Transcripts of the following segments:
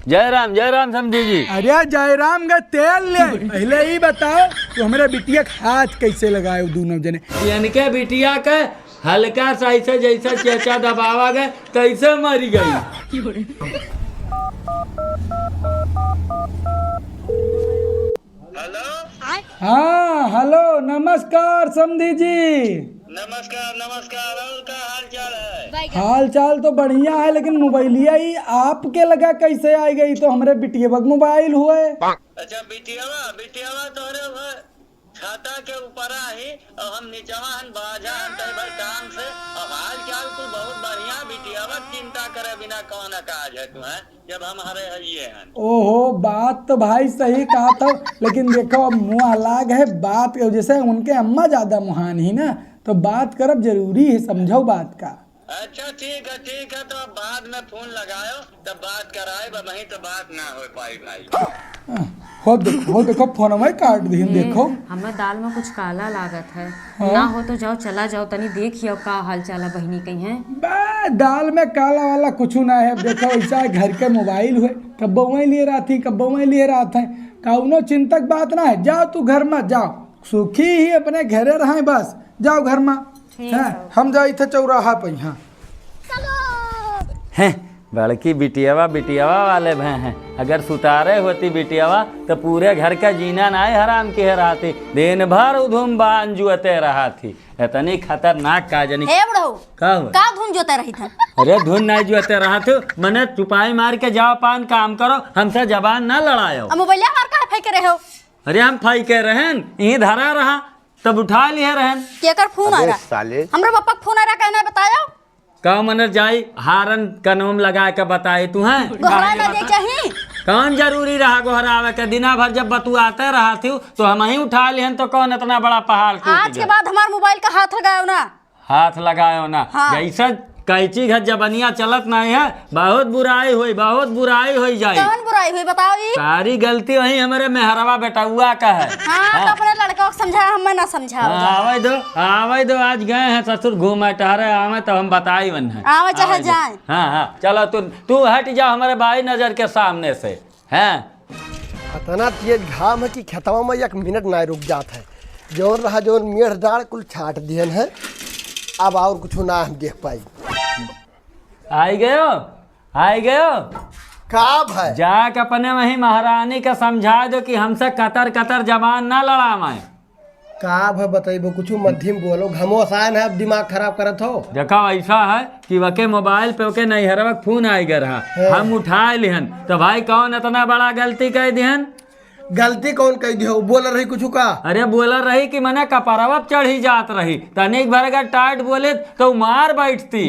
जय राम समधी जी। अरे जयराम का तेल ले पहले ही बताओ तो हमारे बिटिया हाथ कैसे लगाए दोनों जने। इनके बिटिया के हल्का सा ऐसे जैसा चेचा दबावा गए तैसे मरी गई। हेलो। हाँ हेलो नमस्कार समधी जी। नमस्कार नमस्कार। और क्या हाल चाल है? हाल चाल तो बढ़िया है लेकिन मोबाइलिया ही आपके लगा कैसे आई गई तो हमारे बिटिया बग मोबाइल हुए। अच्छा बिटियावा तोरे वो छाता के ऊपर ही और हम नीचवा हन बाजा हन टेबल काम से और हाल चाल तो बहुत बढ़िया। बिटियावा चिंता करे बिना कौन काज है तू है जब हम हरे हइये हन। ओहो बात तो भाई सही कहा था लेकिन देखो अब मुँह अलग है बात जैसे उनके अम्मा ज्यादा मुहान ही ना तो बात करब जरूरी है समझो बात का। अच्छा ठीक है तो अब बाद में फोन लगायो तब बात कराए वहीं तो बात ना हो पाई भाई। हो देखो फोन में काट दी देखो। हमें दाल में कुछ काला लागत है। हाँ? ना हो तो जाओ चला जाओ तनी देखियो का हाल चाल है बहनी कहीं है। दाल में काला वाला कुछ ना है देखो ऐसा घर के मोबाइल हुए कब्बो वहीं लिए रहा थी कब्बो वहीं लिए रहा था कौनो चिंतक बात ना है। जाओ तू घर में जाओ सुखी ही अपने घरे रहे बस जाओ घर में। हम जाए थे चौराहा पे। हाँ हैं बड़की बिटियावा वाले भय हैं। अगर सुतारे होती बिटियावा तो पूरे घर का जीना नाय हराम के रहती दिन भर उधुम बान जुअते रहा थी। इतनी खतरनाक काजनी का धुन जोते रही था। अरे धुन नहीं जुअते रहा थे मने चुपाई मार के जाओ पान काम करो हमसे जबान ना लड़ायो। मोबाइल मार का फेंक रहे हो। अरे हम फाई के रहन यही धरा रहा तब उठा लिए रहन। केकर फोन आ रहा हमरा पापा का फोन आ रहा कहना बतायो का मन जाई हारन कनोम लगा के बताए तू है गोहरा ना दे चाहिए। कौन जरूरी रहा गोहरावे के दिना भर जब बतुआते रहा थी तो हम ही उठा लिहन तो कौन इतना बड़ा पहाड़ आज के बाद हमारे मोबाइल का हाथ लगायो ना। हाथ लगायो ना। हाँ। जैसा कैची घर जबनिया चलत नहीं है बहुत बुराई हुई जाए। कौन बुराई हुई बताओ। सारी गलती वही हमारे मेहरवा बेटुआ का है। हाँ तो अपने लड़का को समझा हमें ना समझा। आवे दो आज गए हैं ससुर घूमे टहरे आवे तो हम बताई वन है आवे चाहे जाए। हाँ चलो तू हट जा हमारे भाई नजर के सामने से है। इतना तेज घाम है कि खेतवा में एक मिनट ना रुक जात है। जोर रहा जोर मेढ़ डाल कुल छाट दियन है अब और कुछ ना हम देख पाई। आई गयो का भाई जाक अपने वही महारानी का समझा दो कि हमसे कतर जबान ना लड़ावे। का भाई बताइबो कुछ मध्यम बोलो घमोसान है अब दिमाग खराब करत हो। देखो ऐसा है कि वके मोबाइल पे ओके नैहरवा फोन आई गया रहा हम उठा लिहन तो भाई कौन इतना बड़ा गलती कर दिहन। गलती कौन कह दियो बोल रही कुछ का। अरे बोल रही कि मने कपरवा चढ़ी जात रही तनिक भर अगर टाइट बोले तो मार बैठती।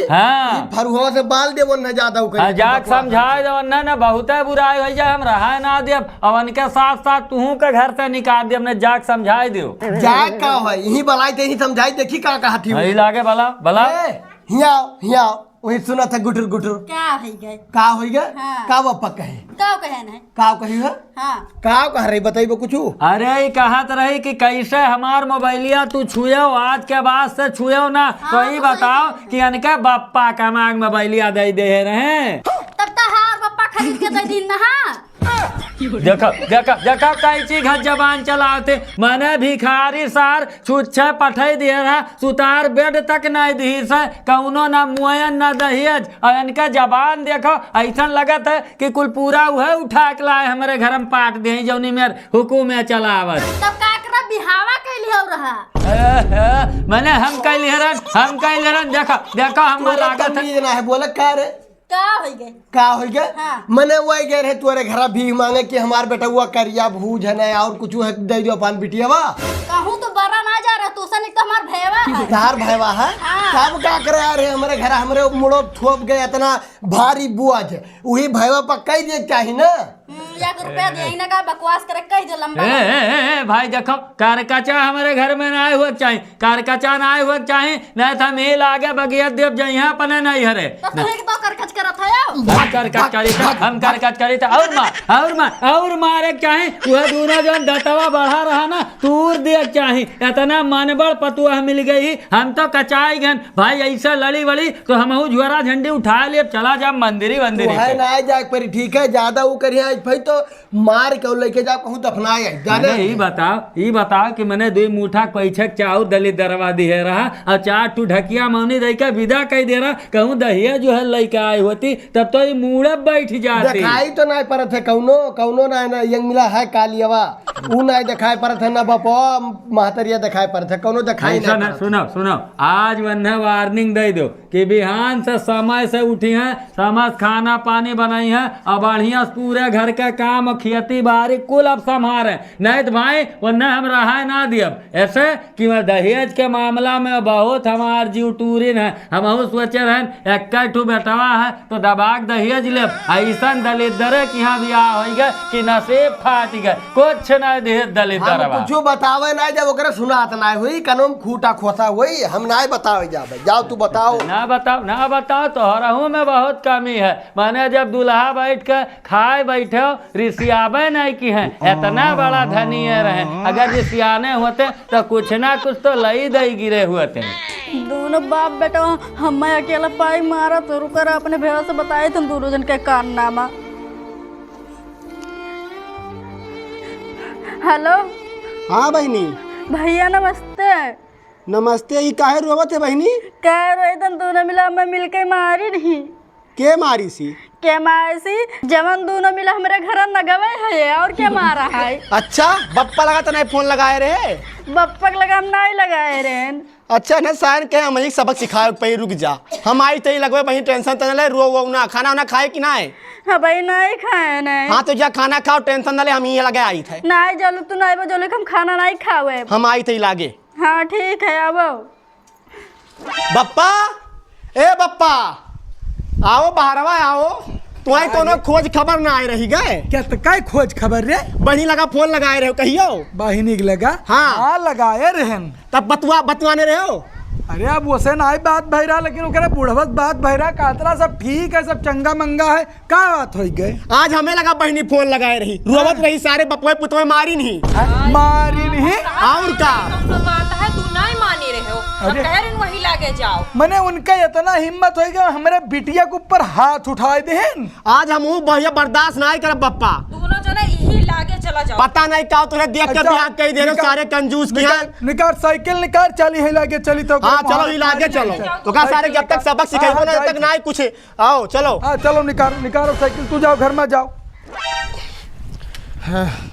हाँ फरुआ से बाल दे न ज्यादा जाक समझाए दो ना बहुत बुराई हो जाए हम रहा ना दे अब उनके साथ साथ तू के घर से निकाल दे हमने जाक समझाए दियो। जाक का है यही बलाई ते ही समझाई देखी का कहा थी वही लागे भला हिया वही सुना था गुटर क्या हो गए हाँ। का वो पक्का है का कही है हाँ। का कह रही बताइबो कुछ। अरे कहत रही कि कैसे हमार मोबाइलिया तू छुएओ आज के बाद से छुएओ ना। हाँ, तो ये बताओ कि अनका बप्पा का मांग मोबाइलिया दे रहे तब तो हार पप्पा खरीद के दे दिन ना। देखो कैची घर जबान चलाते मने भिखारी सार छुच्छे पठे दे रहा सुतार बेड तक नहीं दी से कौनो ना मुआयन ना दहेज और इनका जबान देखो ऐसा लगत है कि कुल पूरा वह उठा के लाए हमारे घर में पाट दे जौनी मेर हुकुम है चलावत। तब का एकरा बिहावा कैली हो रहा मने हम कैलिहरन देखो हम लागत है बोले का रे का हो गए हाँ। मने वही गए रहे तुम्हारे घर भीख मांगे कि हमार बेटा हुआ करिया भूज है ना और कुछ है दे दो अपन बिटियावा कहूँ तो बड़ा ना जा रहा तू नहीं तो हमार भैया है। तार भैया है सब क्या करे यार हमारे घर हमारे मुड़ो थोप गए इतना भारी बुआ है वही भैया पक्का ही दे चाहिए ना। 1 रुपया दे ना का बकवास करे कह दे लंबा। भाई देखो कारकचा हमारे घर में ना हुआ चाहिए कारकचा ना हुआ चाहिए नहीं था मेल आगे बगिया देव जहाँ अपने नहीं हरे हम करकच करी था और मारे चाहे वह दोनों जो दतवा बढ़ा रहा ना तूर दे चाहे इतना मनबड़ पतुआ मिल गई, हम तो कचाई गन भाई ऐसा लड़ी वड़ी तो हम झुआरा झंडी उठा ले चला जा मंदिरी तो है ना आए जाए पर ठीक है, ज्यादा वो करिए भाई तो मार के लेके जा कहूँ दफनाए जाने। ई बताओ कि मैंने 2 मुठा पैछक चाऊ दलित दरवा दिए रहा और 4 टू ढकिया मौनी दई के विदा कह दे रहा, कहूँ दहिया जो है लइका आई होती तब तो ये मुड़े बैठ जाती। दिखाई तो नहीं पड़त है कौनो ना यंग मिला है कालियावा ऊ नहीं दिखाई पड़त है ना बपो महतरिया दिखाई पड़त है कौनो दिखाई नहीं। सुनो आज वन्ने वार्निंग दे दो कि बिहान से समय से उठी है, समझ खाना पानी बनाई है और बढ़िया पूरे घर का काम खेती बाड़ी कुल अब संभारे, नहीं तो भाई वन्ने हम रहा ना दियब। ऐसे कि मैं दहेज के मामला में बहुत हमार जीव टूरिन है, हम सोचे रहे एक बेटवा है तो दबाक दहेज ले, ऐसा दलित दरे की यहाँ बियाह हो गए कि नसीब फाट गए, कुछ नहीं दे दलित दरवा कुछ बतावे ना जब ओकरा सुनात ना हुई कनम खूटा खोसा हुई हम ना बतावे जाओ तू बताओ ना बताओ तो हरहू में बहुत कमी है। मैंने जब दूल्हा बैठ के खाए बैठे रिसियाबे नहीं की है, इतना बड़ा धनी रहे, अगर रिसियाने होते तो कुछ ना कुछ तो लई दई गिरे हुए थे। दोनों बाप बेटा हम अकेला पाई मारा तो रुकर अपने भैया से बताए तुम दोनों जन के कारनामा। हेलो हाँ बहनी। भैया नमस्ते। नमस्ते। ये काहे रोवत है बहनी? कह रहे तुम दोनों मिला मैं मिलके मारी नहीं के मारी सी के मारी जवन दोनों मिला हमारे घर न गवे है और क्या मारा है। अच्छा बप्पा लगा तो नहीं फोन लगाए रहे? बप्पक लगा हम नहीं लगाए रहे। अच्छा न साइन के हम एक सबक सिखाए पे रुक जा, हम आई तई लगवे बहनी टेंशन तो ले रो ना खाना ना खाए कि ना है? हाँ भाई नहीं खाए नहीं। हाँ तो जा खाना खाओ टेंशन ना ले, हम ये लगे आई थे। नहीं जलू तू नहीं बोले हम खाना नहीं खावे। हम आई तई लागे। हाँ ठीक है अब बप्पा ए बप्पा आओ बाहरवा आओ, तुम्हारी कोनो खोज खबर ना आए रही गए क्या तो काय खोज खबर रे? बहनी लगा फोन लगाए रहे कहियो? बहिनी के लगा हाँ लगाए रहन तब बतवाने रहे हो? अरे अब वैसे ना बात भैरा लेकिन ओकरे बुढ़वत बात भैरा कातरा सब ठीक है, सब चंगा मंगा है, का बात हो गए? आज हमें लगा बहनी फोन लगाए रही रोवत रही सारे बपवे पुतवे मारी नहीं मारी नहीं और का बात है तू नहीं मानी रहे हो, हम कह रहे वही लागे जाओ। मैंने उनका इतना हिम्मत हो गया हमारे बिटिया के ऊपर हाथ उठाए देन। आज हम भैया बर्दाश्त नहीं कर बप्पा, दोनों जने यही लागे चला जाओ। पता नहीं क्या तुझे देख के बियाह कही दे रहे हो सारे कंजूस किया। निकाल साइकिल निकाल चली है लागे चली तो हाँ चलो ही लागे चलो तो का सारे जब तक सबक सिखाएंगे ना तब तक नहीं कुछ आओ चलो। हाँ चलो निकालो साइकिल, तू जाओ घर में जाओ।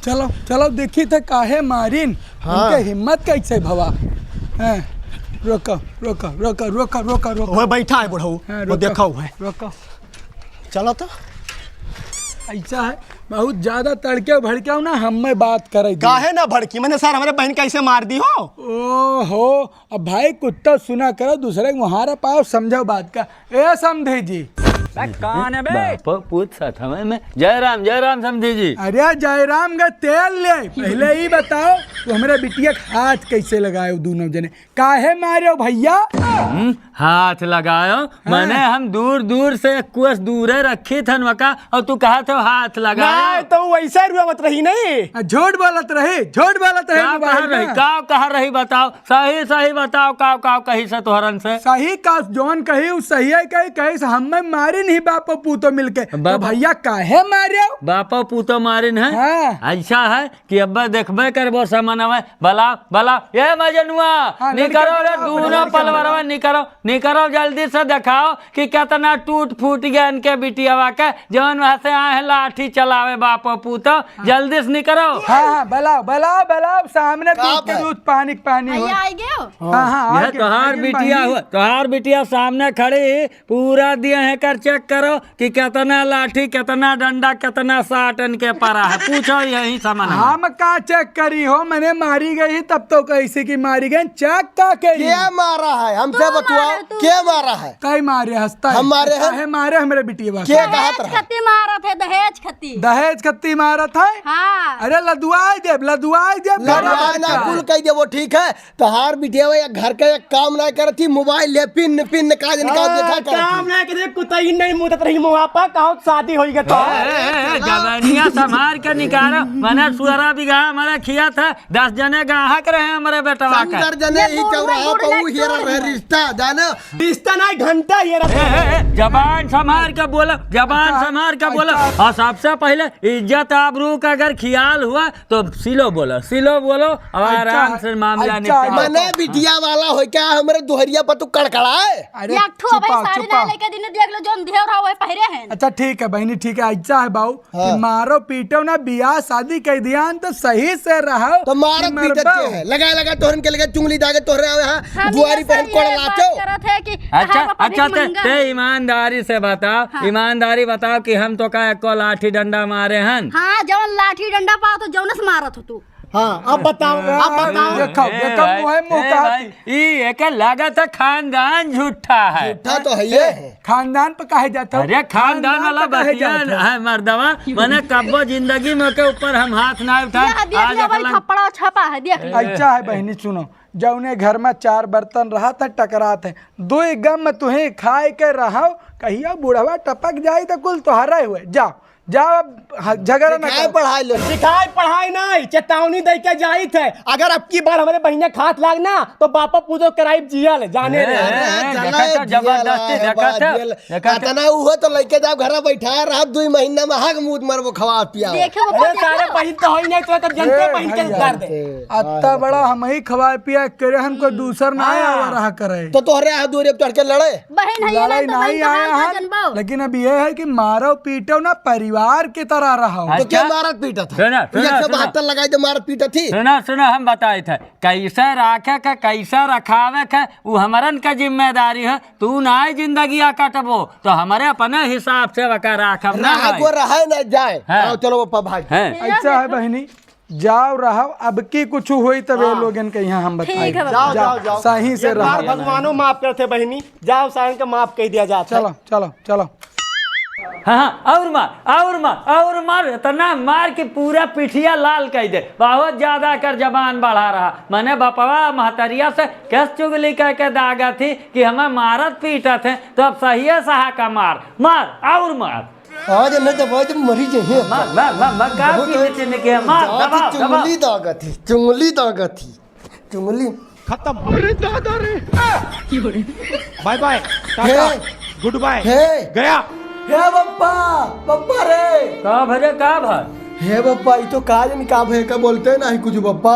चलो चलो देखी थे काहे मारिन। उनके हिम्मत कैसे भवा। रोको रोको रोको रोको रोको रोको वो बैठा है बुढ़ऊ वो देखो है रोको। चलो तो ऐसा है बहुत ज्यादा तड़के भड़के ना हम में बात करे काहे ना भड़की, मैंने सर हमारे बहन कैसे मार दी हो। ओहो अब भाई कुत्ता सुना करो दूसरे को मुहारा पाओ समझो बात का। ए समझे जी कौन है बे? पूछ था मैं जय राम समझी जी। अरे जयराम का तेल ले पहले ही बताओ तो हमारे बिटिया हाथ कैसे लगाए दोनों जने, काहे मारे भैया? हाथ लगायो मैंने हम दूर से कुछ दूरे रखी थन वका और तू कहा था हाथ लगाया तो वैसा रुआवत रही नहीं। झूठ बोलत रहे कहा रही बताओ सही बताओ का कही से तोहरन से सही का जोन कही सही है कही से हमें मारी नहीं बापो पूतो मिलके तो भैया काहे मारे? बापो पूतो मारिन है। हाँ। ऐसा है कि अब्बा देखबे करबो समनवे बला ये मजनुआ निकरो रे दोनों पलवरवा निकरो जल्दी से दिखाओ कि कितना टूट फूट गया इनके बिटियावा के जौन वहां से आए लाठी चलावे बापो पूतो जल्दी से निकरो। हाँ बलाओ सामने दूध पानी हो। आई गए हाँ तोहार बिटिया सामने खड़ी पूरा दिया है कर चेक करो कि कितना लाठी कितना डंडा कितना साट इनके परा है, पूछो यही सामान। हम का चेक करी हो मैंने मारी गई तब तो कैसे की मारी गई चेक का करी क्या मारा है हमसे बतुआ क्या मारा है? कई मारे हंसता हम मारे हैं मारे हमारे बिटिया क्या कहा था? खत्ती मारा थे दहेज खत्ती मारा था। हाँ अरे लदुआई देव ना कुल कह दे वो ठीक है तोहार बिटिया घर का एक काम ना करती मोबाइल ले पिन निकाल देखा काम ना करे कुतई नहीं मुदत रही मुहापा कहो शादी होई गए तो जबनिया संभार के निकालो। मैंने 16 बीघा हमारा खिया था, 10 जने ग्राहक रहे हमारे बेटवा का। 70 जने ही चौराहा पर ऊ हेरा रहे रिश्ता जाना। रिश्ता नहीं घंटा ये रहा। जबान संभार के बोलो, जबान संभार के बोलो। और सबसे पहले इज्जत आबरू का अगर ख्याल हुआ तो सिलो बोलो, सिलो बोलो और आराम से मामला निपटाओ। मने बिटिया वाला हो क्या हमारे दोहरिया पर तू कड़कड़ाए। अरे चुपाओ, चुपाओ। देख लो जो देवर है पहरे हैं। अच्छा ठीक है बहनी, ठीक है। अच्छा है बाबू कि मारो पीटो ना, बियाह शादी कर दिया तो सही से रहो। तो मारत पीटत के है लगा लगा तोहरन के लगे चुंगली दागे तोहरे यहाँ बुआरी पर कोड़ लाचो। अच्छा ते ईमानदारी से बताओ, ईमानदारी बताओ कि हम तो का एको लाठी डंडा मारे हन। हाँ जवन लाठी डंडा पाओ तो जौनस मारत हो तू। हाँ अब बताओ, अब बताओ। देखो देखो मुहे मुका ये एक लागत खानदान झूठा है। झूठा तो है ये है। खानदान पे कहे जाता अरे खानदान वाला पे कहे बतिया जाता है मर्दवा। मैंने कब्बो जिंदगी में के ऊपर हम हाथ ना उठाए। आज अकल थप्पड़ा छपा है देख लो। अच्छा है बहनी, सुनो जौने घर में 4 बर्तन रहा था टकरात है, 2 गम में तुम्हें खाए के रहो। कहिया बुढ़वा टपक जाए तो कुल तोहरा हुए। जाओ जाओ अब झगड़ा न करो। पढ़ाई लो सिखाई पढ़ाई नहीं, चेतावनी दे के जाई थे। अगर अब की बार हमारे बहने खात लागना तो बापा पूजो कराई जियल जाने रे। जबरदस्ती देखा ना हुआ तो लेके जाओ घर बैठा रहा 2 महीना में हक मुंह मरबो खवा पिया। अरे सारे बहन तो होई नहीं तो जनते बहन के कर दे। अत्ता बड़ा हम ही खवाए पिया करे, हमको दूसर ना आया रहा करे। तो तोहरे हाथ दूर चढ़ के लड़े बहन है लड़ाई नहीं आया है, लेकिन अब ये है कि मारो पीटो ना परिवार की तरह रहो। तो क्या मारत पीटा था? सुना, सुना, 172 लगाई तो मारत पीटा थी। सुना सुना हम बताए थे कैसे राखे का कैसे रखावे का वो हमारन का जिम्मेदारी है। तू ना जिंदगी काटबो तो हमारे अपने हिसाब से वका राखब ना ना को रहे ना जाए। हाँ। आओ चलो पप्पा भाई। ऐसा है बहनी, जाओ रहो। अब की कुछ हुई तब ये लोगन के यहाँ हम बताए। जाओ जाओ जाओ, सही से रहो। भगवानो माफ करते बहनी। जाओ साइन का माफ कह दिया जाता। चलो चलो चलो। हाँ और मार इतना मार के पूरा पिठिया लाल कर दे। बहुत ज्यादा कर जबान बढ़ा रहा। मैंने बपवा महतरिया से कैस चुगली कह के दागा थी कि हमें मारत पीटत है, तो अब सही है सहा का मार और मार। आज न दबाए तो मरी जाए। मार का पीने के मार दबाओ चुंगली दागा थी, चुंगली दागा थी, चुंगली खत्म। अरे दादा रे, बाय बाय, गुड बाय, गया। हे बप्पा, बप्पा रे। का भरे का भर। हे बप्पा ये तो काज निकाह है का बोलते हैं नहीं कुछ बप्पा।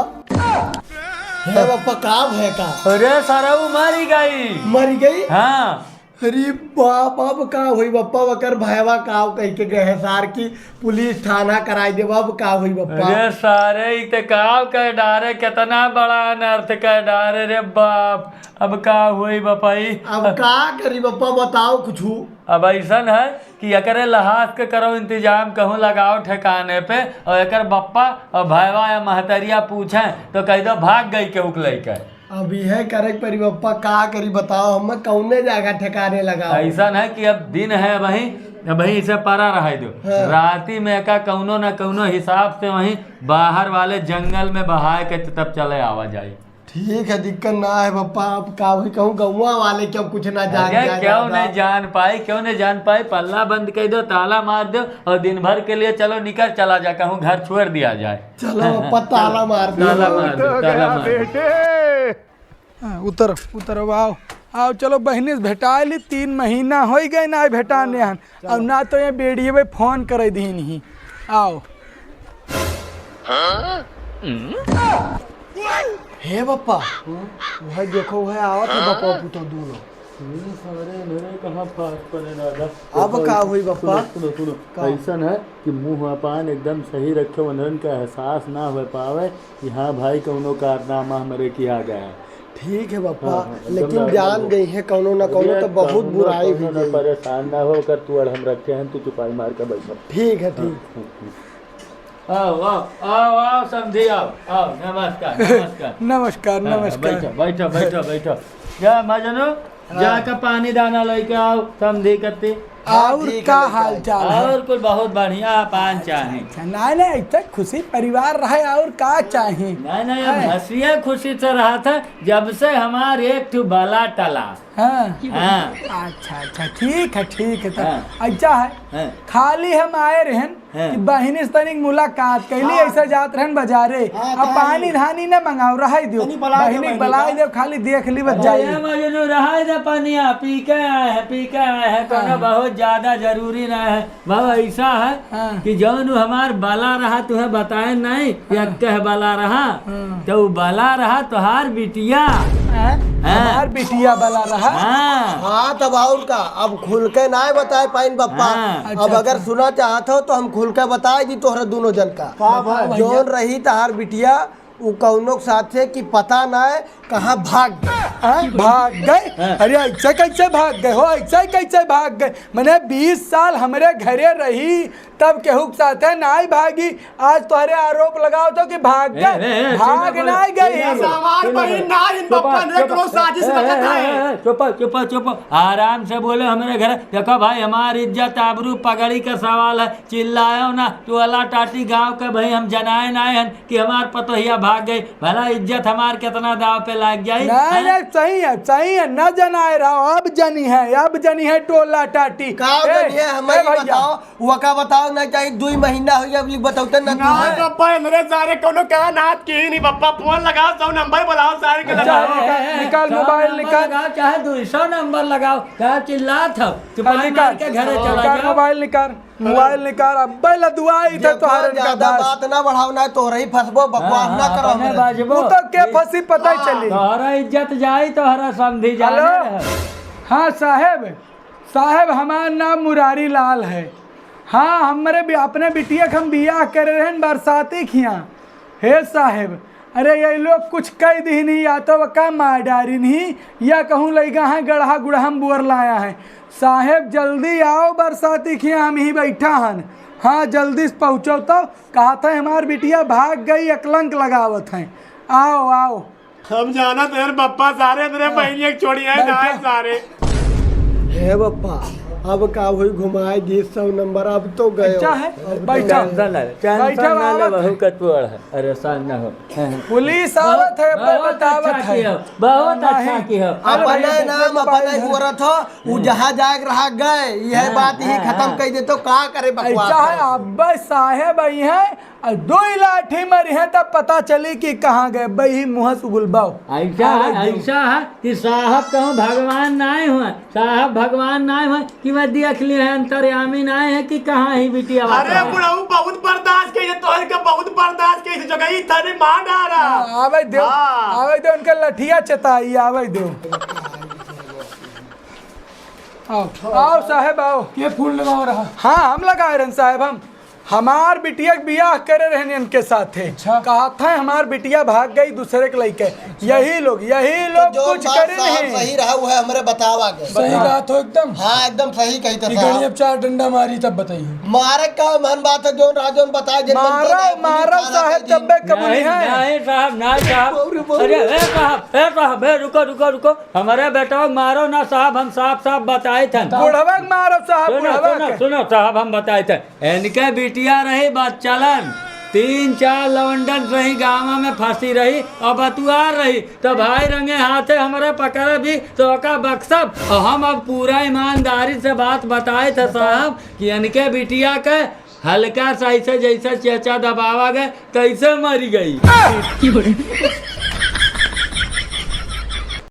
हे बप्पा काव है का। अरे सारा वो मारी गई। मर गई। हाँ अरे बाप, अब का हुई बप्पा वकर भयवा काव कह के गए सार की पुलिस थाना कराई दे। अब का हुई बप्पा। अरे सारे इतकाव कर डारे, कितना बड़ा अनर्थ कर डारे रे बाप। अब का हुई बपाई। अब का करी बप्पा बताओ कुछ। अब ऐसा है कि एकरे लहाज के करो इंतजाम, कहूँ लगाओ ठिकाने पे। और एकर बप्पा और भैवा या महतरिया पूछे तो कह दो भाग गई के उकलई के। अब यह करे परी बप्पा का करी बताओ, हम कौने जगह ठिकाने लगाओ। ऐसा है कि अब दिन है वही इसे परा रह दो। राती में का कौनो न कौनो हिसाब से वहीं बाहर वाले जंगल में बहाए के तब चले आवा जाए। ठीक है, दिक्कत ना है बप्पा। अब का हुई कहूँ गौवा वाले क्यों कुछ ना जान अरे क्यों नहीं जान पाई। पल्ला बंद कर दो, ताला मार दो और दिन भर के लिए चलो निकल चला जा, कहूँ घर छोड़ दिया जाए। चलो बप्पा ताला मार दो। ताला मार दो, ताला मार दो। उतरो आओ आओ। चलो बहनी भेटा ली, 3 महीना हो गए ना भेटाने हन। अब ना तो ये बेड़िए में फोन कर दी नहीं। आओ। हे बप्पा, वह देखो वह आवत है बप्पा पुतो दोनों। अब का हुई बप्पा। ऐसा है कि मुंह अपान एकदम सही रखे, उन्हन का एहसास ना हो पावे कि हाँ भाई कौनो कारनामा हमारे किया गया है। ठीक है बप्पा, लेकिन जान गई है कौनो ना कौनो तो बहुत बुराई भी गई। परेशान ना हो कर तू हम रखे हैं, तू चुपाई मार कर बैठो। ठीक है ठीक। आओ समझी आओ। नमस्कार नमस्कार नमस्कार। बैठो जा मजनू, जाकर पानी दाना लेके आओ समझी करती। और का हाल चाल है? और कुछ बहुत बढ़िया पान चाहे। नहीं नहीं ऐसे खुशी परिवार रहे और का चाहिए? नहीं नहीं हम हंसिया खुशी से रहा था जब से हमारे एक ठू बाला टला। हाँ हाँ अच्छा ठीक है तो हाँ। अच्छा है हाँ। खाली हम आए रहन हाँ। कि बहिनी से तनिक मुलाकात कैली ऐसा जात रहन बाजारे अब पानी धानी न मंगाओ रहा दियो बहिनी बलाई दे खाली देख ली बच जाए मजनू रहा था पनिया पी के आए हैं कोनो बहुत ज्यादा जरूरी ना है। बाबा ऐसा है हाँ। कि जौन हमार बाला रहा तुम्हें बताए नहीं या कह बाला रहा तो बाला रहा तुहार बिटिया। हमार बिटिया वाला रहा। हाँ हाँ तब और का अब खुल के ना बताए पाइन पप्पा। हाँ। अब अगर सुना चाहत हो तो हम खुल के बताए दी तोहरा दोनों जन का जोन रही तहार बिटिया उ कौनो के साथे की पता ना है कहाँ भाग गए। भाग गए? अरे ऐसे कैसे भाग गए हो? ऐसे कैसे भाग गए? मैंने 20 साल हमारे घरे रही तब केहू के साथे नाई भागी आज तुम्हारे आरोप लगाओ तो कि भाग गए। भाग नहीं गई। हमार बहन ना इन पप्पा ने करो साजिश रचत है। चुप आराम से बोले हमारे घर। देखो भाई हमारी इज्जत आबरू पगड़ी का सवाल है चिल्लायो ना तू अला टाटी गांव के भाई हम जनाए ना हैं कि हमार पतोहिया भाग गई भला इज्जत हमार कितना दाव पे लग जाए। नहीं सही है न जनाए रहो अब जनी है टोला टाटी हमें बताओ वो का बताओ ना चाहिए 2 महीना हो गया अब बताओ ना ना पप्पा मेरे सारे कोनो कहा नाथ की नहीं पप्पा फोन लगाओ 100 नंबर बुलाओ सारे के निकाल मोबाइल निकाल चाहे 200 नंबर लगाओ क्या चिल्लात हो के घरे चला जाओ। मोबाइल निकाल अब लदुआई थे तोहरे ज्यादा बात ना बढ़ाओ ना तो रही फसबो बकवास ना करो अपने बाजबो तो के फंसी पता ही चली तोहरा इज्जत जाई तोहरा समझी जाने रहे। हाँ साहेब हमारा नाम मुरारी लाल है। हाँ हमारे भी अपने बिटिया के हम बियाह करे रहे बरसाती खिया हे साहेब। अरे ये लोग कुछ कह दी नहीं या तो का मार डारी नहीं या कहूँ लगा है गढ़ा गुड़हम बुअर लाया है। साहेब जल्दी आओ बरसाती खिया हम ही बैठा हन। हाँ जल्दी से पहुँचो तो कहा था हमार बिटिया भाग गई अकलंक लगावत हैं। आओ हम जाना तेरे पप्पा सारे मेरे बहन एक छोड़ी है ना सारे। हे पप्पा अब का हुई घुमाए दी 100 नंबर अब तो गए अच्छा है बैठा अरे सान न हो पुलिस आवत है बतावत है बहुत अच्छा की हो। अपने नाम अपने गोरत हो वो जहाँ जाग रहा गए यह बात ही खत्म कर दे तो का करे बकवास अच्छा है अब साहेब आई है 2 लाठी मरी है तब पता चली कि कहाँ गए बही मुँह से बुलबाओ। ऐसा है कि साहब कहूँ भगवान नाए हुए साहब भगवान नाए हुए कि मैं देख लिए हैं अंतर्यामी नाए है कि कहाँ ही बिटिया। अरे बुढ़ाऊ बहुत बर्दाश्त के तोहर के बहुत बर्दाश्त के जगह ही थाने मार डाला। आवे दो उनका लठिया चताई आवे दो। आओ साहेब आओ। ये फूल लगाओ रहा। हाँ हम लगाए रहे साहेब हमार बिटिया बियाह करे रहने इनके साथ थे। कहा था हमार बिटिया भाग गई दूसरे के लइके यही लोग तो कुछ करे नहीं। सही रहा वो है हमारे बतावा के सही बात हो एकदम। हाँ एकदम सही कही था गणी अब 4 डंडा मारी तब बताइए। मारे का मन बात है जोन राजोन बताए मारा साहब जब कबूल है नहीं साहब अरे रुको हमारे बेटा मारो ना साहब हम साफ बताए थे। बुढ़वा मारो साहब सुनो साहब हम बताए थे इनके बिटिया रही बात चलन 3-4 लवंडन रही गाँव में फंसी रही और बतुआर रही तो भाई रंगे हाथे हमारे पकड़े भी तो का बक्सब और हम अब पूरा ईमानदारी से बात बताए थे साहब कि इनके बिटिया के हल्का सा ऐसे जैसे चेचा दबावा गए तैसे मरी गई।